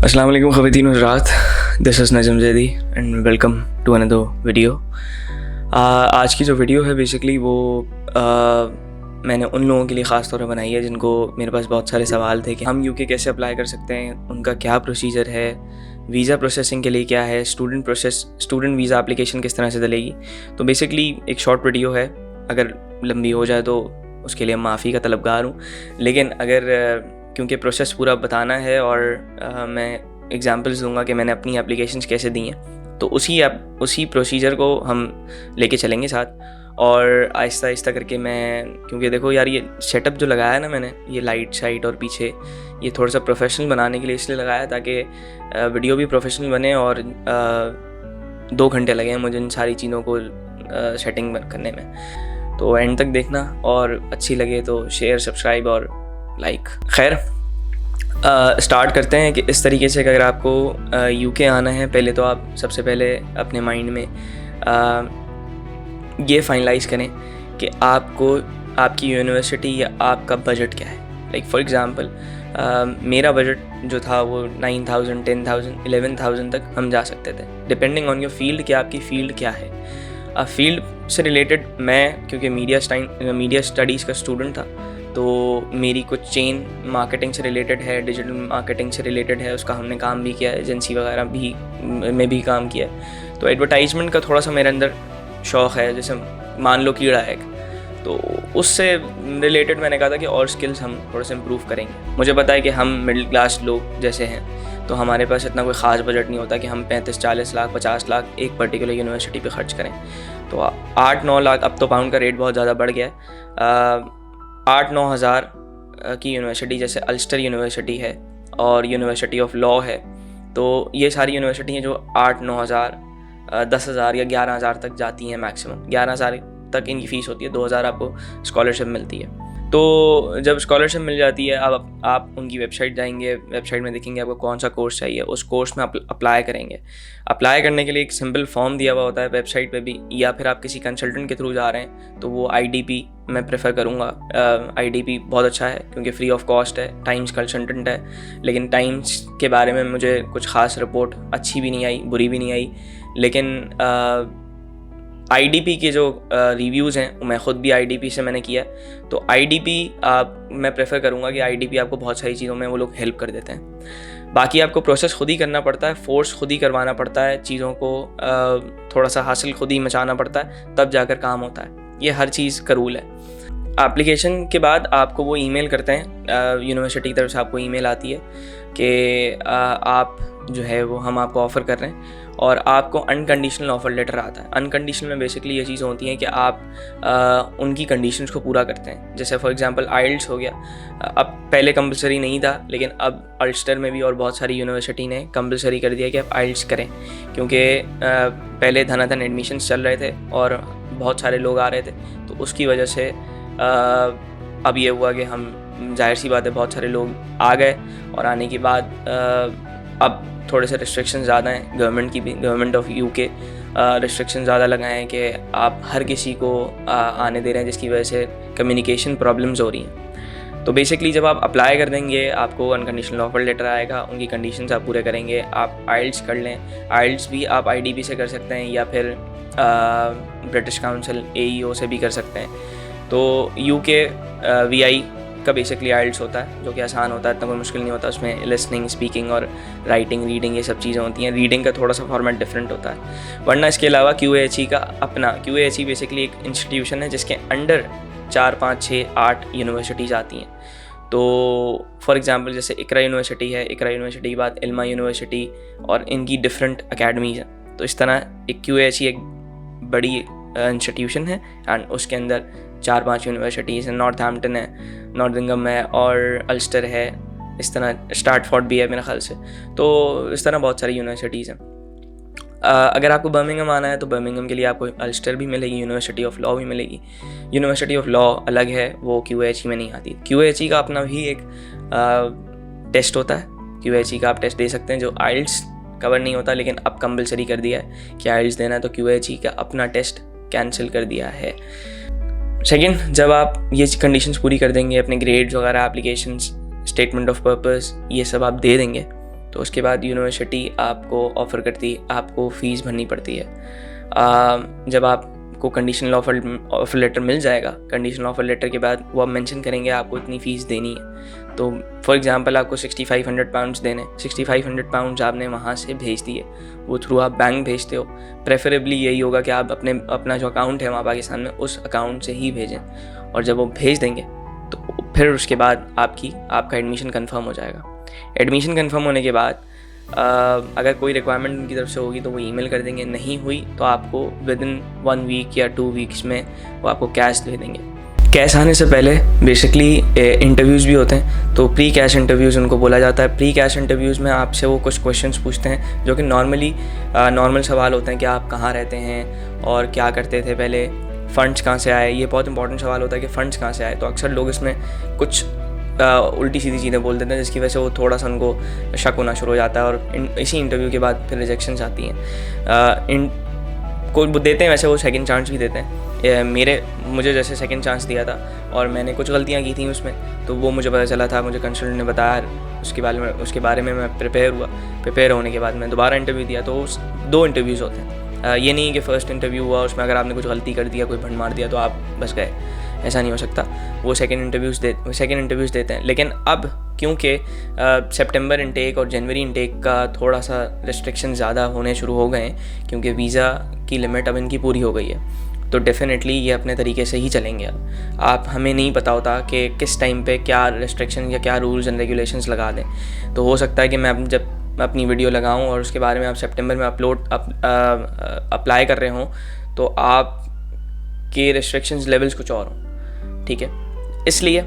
अस्सलाम वालेकुम ख़वातीन और हज़रात, this is Najam Zaidi and welcome to another video. आज की जो वीडियो है बेसिकली वो मैंने उन लोगों के लिए ख़ास तौर पर बनाई है जिनको मेरे पास बहुत सारे सवाल थे कि हम यूके कैसे अप्लाई कर सकते हैं, उनका क्या प्रोसीजर है, वीज़ा प्रोसेसिंग के लिए क्या है, स्टूडेंट वीज़ा एप्लीकेशन किस तरह से डलेगी। तो बेसिकली एक शॉर्ट वीडियो है, अगर लंबी हो जाए तो उसके लिए माफ़ी का तलबगार हूँ, लेकिन अगर क्योंकि प्रोसेस पूरा बताना है और मैं एग्जांपल्स दूंगा कि मैंने अपनी एप्लीकेशंस कैसे दी हैं, तो उसी प्रोसीजर को हम लेके चलेंगे साथ। और आहिस्ता आहिस्ता करके मैं, क्योंकि देखो यार ये सेटअप जो लगाया है ना मैंने, ये लाइट शाइट और पीछे ये थोड़ा सा प्रोफेशनल बनाने के लिए इसलिए लगाया ताकि वीडियो भी प्रोफेशनल बने और 2 घंटे लगे हैं मुझे इन सारी चीज़ों को सेटिंग करने में। तो एंड तक देखना और अच्छी लगे तो शेयर, सब्सक्राइब और लाइक। खैर, स्टार्ट करते हैं कि इस तरीके से अगर आपको यूके आना है, पहले तो आप सबसे पहले अपने माइंड में ये फाइनलाइज़ करें कि आपको आपकी यूनिवर्सिटी या आपका बजट क्या है। लाइक फॉर एग्ज़ाम्पल मेरा बजट जो था वो 9,000, 10,000, 11,000 तक हम जा सकते थे, डिपेंडिंग ऑन योर फील्ड कि आपकी फ़ील्ड क्या है। फील्ड से रिलेटेड मैं, क्योंकि मीडिया स्टडीज़ का स्टूडेंट था, तो मेरी कुछ चेन मार्केटिंग से रिलेटेड है, डिजिटल मार्केटिंग से रिलेटेड है, उसका हमने काम भी किया है, एजेंसी वगैरह भी में भी काम किया है। तो एडवर्टाइजमेंट का थोड़ा सा मेरे अंदर शौक़ है, जैसे मान लो कीड़ा है, तो उससे रिलेटेड मैंने कहा था कि और स्किल्स हम थोड़ा सा इम्प्रूव करेंगे। मुझे पता है कि हम मिडिल क्लास लोग जैसे हैं, तो हमारे पास इतना कोई ख़ास बजट नहीं होता कि हम 35-40 लाख 50 लाख एक पर्टिकुलर यूनिवर्सिटी पे ख़र्च करें। तो 8-9 लाख, अब तो पाउंड का रेट बहुत ज़्यादा बढ़ गया है, 8-9 हज़ार की यूनिवर्सिटी जैसे अल्स्टर यूनिवर्सिटी है और यूनिवर्सिटी ऑफ लॉ है, तो ये सारी यूनिवर्सिटी हैं जो 8-9 हज़ार, 10 हज़ार या 11 हज़ार तक जाती हैं। मैक्सिमम 11 हज़ार तक इनकी फ़ीस होती है, 2 हज़ार आपको स्कॉलरशिप मिलती है। तो जब स्कॉलरशिप मिल जाती है, अब आप उनकी वेबसाइट जाएंगे, वेबसाइट में देखेंगे आपको कौन सा कोर्स चाहिए, उस कोर्स में अप्लाई करेंगे। अप्लाई करने के लिए एक सिंपल फॉर्म दिया हुआ होता है वेबसाइट पे भी, या फिर आप किसी कंसल्टेंट के थ्रू जा रहे हैं तो वो IDP मैं प्रेफर करूँगा। IDP बहुत अच्छा है क्योंकि फ्री ऑफ कॉस्ट है, टाइम्स कंसल्टेंट है, लेकिन टाइम्स के बारे में मुझे कुछ ख़ास रिपोर्ट अच्छी भी नहीं आई, बुरी भी नहीं आई, लेकिन IDP के जो रिव्यूज़ हैं मैं ख़ुद भी IDP से मैंने किया, तो IDP मैं प्रेफर करूँगा कि IDP आपको बहुत सारी चीज़ों में वो लोग हेल्प कर देते हैं। बाकी आपको प्रोसेस खुद ही करना पड़ता है, फोर्स खुद ही करवाना पड़ता है, चीज़ों को थोड़ा सा हासिल खुद ही मचाना पड़ता है, तब जाकर काम होता है। ये हर चीज़ का रूल है। एप्लीकेशन के बाद आपको वो ईमेल करते हैं, यूनिवर्सिटी की तरफ से आपको ईमेल आती है कि आप जो है वो हम आपको ऑफ़र कर रहे हैं, और आपको अनकंडीशनल ऑफ़र लेटर आता है। अनकंडीशनल में बेसिकली ये चीज़ होती हैं कि आप उनकी कंडीशंस को पूरा करते हैं। जैसे फॉर एग्जांपल आइल्स हो गया, अब पहले कंपलसरी नहीं था, लेकिन अब अल्स्टर में भी और बहुत सारी यूनिवर्सिटी ने कंपलसरी कर दिया कि आप आइल्स करें, क्योंकि पहले धनाधन एडमिशन्स चल रहे थे और बहुत सारे लोग आ रहे थे, तो उसकी वजह से अब ये हुआ कि हम, जाहिर सी बात है, बहुत सारे लोग आ गए, और आने के बाद अब थोड़े से रिस्ट्रिक्शन ज़्यादा हैं गवर्नमेंट की भी, गवर्नमेंट ऑफ यूके रिस्ट्रिक्शन ज़्यादा लगाए हैं कि आप हर किसी को आने दे रहे हैं, जिसकी वजह से कम्युनिकेशन प्रॉब्लम्स हो रही हैं। तो बेसिकली जब आप अप्लाई कर देंगे आपको अनकंडीशनल ऑफ़र लेटर आएगा, उनकी कंडीशंस आप पूरे करेंगे, आप आइल्स कर लें। आइल्स भी आप IDP से कर सकते हैं या फिर ब्रिटिश काउंसिल AEO से भी कर सकते हैं। तो यूके VI का बेसिकली आइल्स होता है, जो कि आसान होता है, इतना कोई मुश्किल नहीं होता। उसमें लिसनिंग, स्पीकिंग और राइटिंग, रीडिंग, ये सब चीज़ें होती हैं। रीडिंग का थोड़ा सा फॉर्मेट डिफरेंट होता है, वरना इसके अलावा QAHE का अपना, QAHE बेसिकली एक इंस्टीट्यूशन है जिसके अंडर 4, 5, 6, 8 यूनिवर्सिटीज़ आती हैं। तो फॉर एग्ज़ाम्पल जैसे इकरा यूनिवर्सिटी है, इकरा यूनिवर्सिटी के बाद इल्मा यूनिवर्सिटी, और इनकी डिफरेंट अकेडमीज़ हैं। तो इस तरह एक QAHE एक बड़ी इंस्टीट्यूशन है, एंड उसके अंदर 4-5 यूनिवर्सिटीज़ हैं। नॉर्थहैम्पटन है, नॉर्थिंघम है, और अल्स्टर है, इस तरह स्टार्टफोर्ड भी है मेरे ख्याल से। तो इस तरह बहुत सारी यूनिवर्सिटीज़ हैं। अगर आपको बर्मिंघम आना है तो बर्मिंघम के लिए आपको अल्स्टर भी मिलेगी, यूनिवर्सिटी ऑफ लॉ भी मिलेगी। यूनिवर्सिटी ऑफ लॉ अलग है, वो QAHE में नहीं आती। QAHE का अपना भी एक टेस्ट होता है, QAHE का आप टेस्ट दे सकते हैं, जो आइल्स कवर नहीं होता, लेकिन अब कंपलसरी कर दिया है कि आइल्स देना है, तो QAHE का अपना टेस्ट कैंसिल कर दिया है। सेकंड, जब आप ये कंडीशंस पूरी कर देंगे, अपने ग्रेड्स वगैरह, एप्लीकेशंस, स्टेटमेंट ऑफ पर्पस, ये सब आप दे देंगे, तो उसके बाद यूनिवर्सिटी आपको ऑफ़र करती है, आपको फ़ीस भरनी पड़ती है। जब आपको कंडीशनल ऑफ़र लेटर मिल जाएगा, कंडीशनल ऑफ़र लेटर के बाद वो आप मेंशन करेंगे आपको इतनी फ़ीस देनी है। तो फॉर एग्जांपल आपको 6500 पाउंड्स देने, 6500 पाउंड्स आपने वहाँ से भेज दिए, वो थ्रू आप बैंक भेजते हो। प्रेफरेबली यही होगा कि आप अपना जो अकाउंट है वहाँ पाकिस्तान में, उस अकाउंट से ही भेजें, और जब वो भेज देंगे तो फिर उसके बाद आपका एडमिशन कंफर्म हो जाएगा। एडमिशन कंफर्म होने के बाद अगर कोई रिक्वायरमेंट उनकी तरफ से होगी तो वो ईमेल कर देंगे, नहीं हुई तो आपको विदिन 1 वीक या 2 वीक्स में वो आपको कैश दे देंगे। कैश आने से पहले बेसिकली इंटरव्यूज़ भी होते हैं, तो प्री कैश इंटरव्यूज़ उनको बोला जाता है। प्री कैश इंटरव्यूज़ में आपसे वो कुछ क्वेश्चंस पूछते हैं जो कि नॉर्मल सवाल होते हैं कि आप कहाँ रहते हैं और क्या करते थे पहले, फ़ंड्स कहाँ से आए। ये बहुत इंपॉर्टेंट सवाल होता है कि फ़ंड्स कहाँ से आए। तो अक्सर लोग इसमें कुछ उल्टी सीधी चीज़ें बोल देते हैं, जिसकी वजह से वो थोड़ा सा उनको शक होना शुरू हो जाता है, और इसी इंटरव्यू के बाद फिर रिजेक्शंस आती हैं। को देते हैं वैसे वो सेकंड चांस भी देते हैं। मुझे जैसे सेकंड चांस दिया था और मैंने कुछ गलतियां की थी उसमें, तो वो मुझे पता चला था, मुझे कंसल्टेंट ने बताया, उसके बारे में मैं प्रिपेयर होने के बाद मैं दोबारा इंटरव्यू दिया। तो 2 इंटरव्यूज़ होते हैं। ये नहीं कि फ़र्स्ट इंटरव्यू हुआ उसमें अगर आपने कुछ गलती कर दिया, कोई भंड मार दिया तो आप बस गए, ऐसा नहीं हो सकता। वो सेकंड इंटरव्यूज़ देते हैं। लेकिन अब क्योंकि सितंबर इंटेक और जनवरी इंटेक का थोड़ा सा रिस्ट्रिक्शन ज़्यादा होने शुरू हो गए हैं, क्योंकि वीज़ा की लिमिट अब इनकी पूरी हो गई है, तो डेफिनेटली ये अपने तरीके से ही चलेंगे। अब हमें नहीं पता होता कि किस टाइम पे क्या रिस्ट्रिक्शन या क्या रूल्स एंड रेगुलेशंस लगा दें। तो हो सकता है कि मैं जब अपनी वीडियो लगाऊं और उसके बारे में आप सितंबर में अप्लाई कर रहे हों तो आपके रिस्ट्रिक्शंस लेवल्स कुछ और हों, ठीक है। इसलिए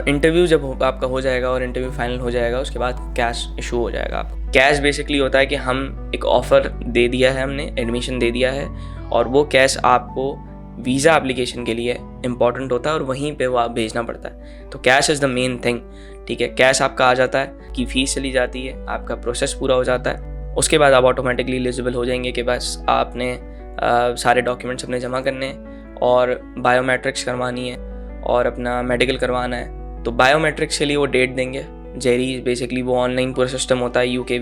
इंटरव्यू जब आपका हो जाएगा और इंटरव्यू फाइनल हो जाएगा, उसके बाद कैश इशू हो जाएगा आपको। कैश बेसिकली होता है कि हम एक ऑफ़र दे दिया है, हमने एडमिशन दे दिया है, और वो कैश आपको वीज़ा एप्लीकेशन के लिए इम्पॉर्टेंट होता है और वहीं पे वो आप भेजना पड़ता है। तो cash is the main thing, ठीक है। कैश आपका आ जाता है कि फ़ीस चली जाती है, आपका प्रोसेस पूरा हो जाता है। उसके बाद आप ऑटोमेटिकली एलिजिबल हो जाएंगे कि बस आपने सारे डॉक्यूमेंट्स अपने जमा करने हैं और बायोमेट्रिक्स करवानी है और अपना मेडिकल करवाना है। तो बायोमेट्रिक्स के लिए वो डेट देंगे। जेरी बेसिकली वो ऑनलाइन पूरा सिस्टम होता है, यूके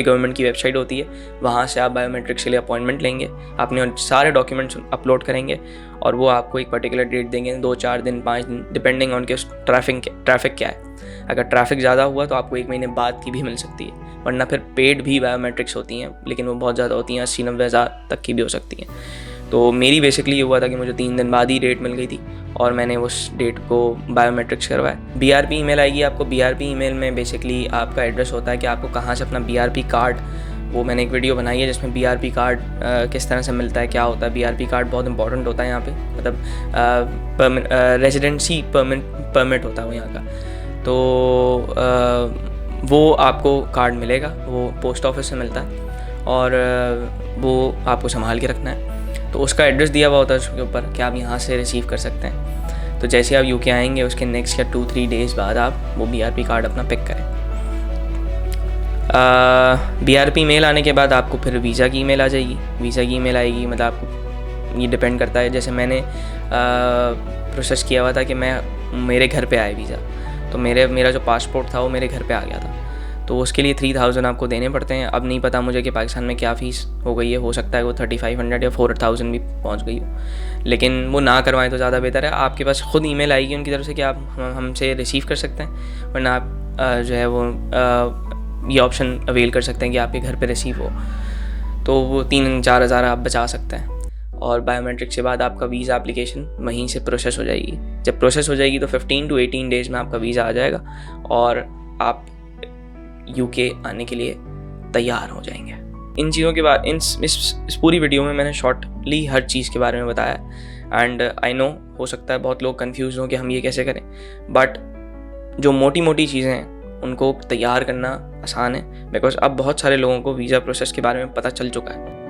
गवर्नमेंट की वेबसाइट होती है, वहाँ से आप बायोमेट्रिक्स के लिए अपॉइंटमेंट लेंगे, अपने सारे डॉक्यूमेंट्स अपलोड करेंगे और वो आपको एक पर्टिकुलर डेट देंगे, 2-4 दिन 5 दिन, डिपेंडिंग ऑन के ट्रैफिक क्या है। अगर ट्रैफिक ज़्यादा हुआ तो आपको 1 महीने बाद की भी मिल सकती है, वरना फिर पेड भी बायोमेट्रिक्स होती हैं, लेकिन वो बहुत ज़्यादा होती हैं, 80-90 हज़ार तक की भी हो सकती हैं। तो मेरी बेसिकली ये हुआ था कि मुझे 3 दिन बाद ही डेट मिल गई थी और मैंने उस डेट को बायोमेट्रिक्स करवाया। BRP ईमेल आएगी आपको। BRP ईमेल में बेसिकली आपका एड्रेस होता है कि आपको कहाँ से अपना BRP कार्ड, वो मैंने एक वीडियो बनाई है जिसमें BRP कार्ड किस तरह से मिलता है, क्या होता है। BRP कार्ड बहुत इंपॉर्टेंट होता है यहाँ पे, मतलब रेजिडेंसी परमिट होता है वो यहाँ का। तो वो आपको कार्ड मिलेगा, वो पोस्ट ऑफिस से मिलता है और वो आपको संभाल के रखना है। तो उसका एड्रेस दिया हुआ होता है उसके ऊपर कि आप यहाँ से रिसीव कर सकते हैं। तो जैसे आप यूके आएंगे उसके नेक्स्ट या 2-3 डेज़ बाद आप वो BRP कार्ड अपना पिक करें। BRP मेल आने के बाद आपको फिर वीज़ा की ईमेल आ जाएगी। वीज़ा की ईमेल आएगी, मतलब आपको ये डिपेंड करता है, जैसे मैंने प्रोसेस किया हुआ था कि मेरे घर पे आए वीज़ा, तो मेरा जो पासपोर्ट था वो मेरे घर पे आ गया था, तो उसके लिए 3000 आपको देने पड़ते हैं। अब नहीं पता मुझे कि पाकिस्तान में क्या फ़ीस हो गई है, हो सकता है वो 3500 या 4000 भी पहुंच गई हो, लेकिन वो ना करवाएं तो ज़्यादा बेहतर है। आपके पास खुद ईमेल आएगी उनकी तरफ से कि आप हमसे रिसीव कर सकते हैं, वरना आप जो है वो ये ऑप्शन अवेल कर सकते हैं कि आपके घर पे रिसीव हो, तो वो 3-4 हज़ार आप बचा सकते हैं। और बायोमेट्रिक्स के बाद आपका वीज़ा एप्लीकेशन वहीं से प्रोसेस हो जाएगी। जब प्रोसेस हो जाएगी तो 15 to 18 डेज़ में आपका वीज़ा आ जाएगा और आप यूके आने के लिए तैयार हो जाएंगे। इन चीज़ों के बाद इस पूरी वीडियो में मैंने शॉर्टली हर चीज़ के बारे में बताया। एंड आई नो हो सकता है बहुत लोग कंफ्यूज हों कि हम ये कैसे करें, बट जो मोटी मोटी चीज़ें हैं उनको तैयार करना आसान है, बिकॉज अब बहुत सारे लोगों को वीज़ा प्रोसेस के बारे में पता चल चुका है।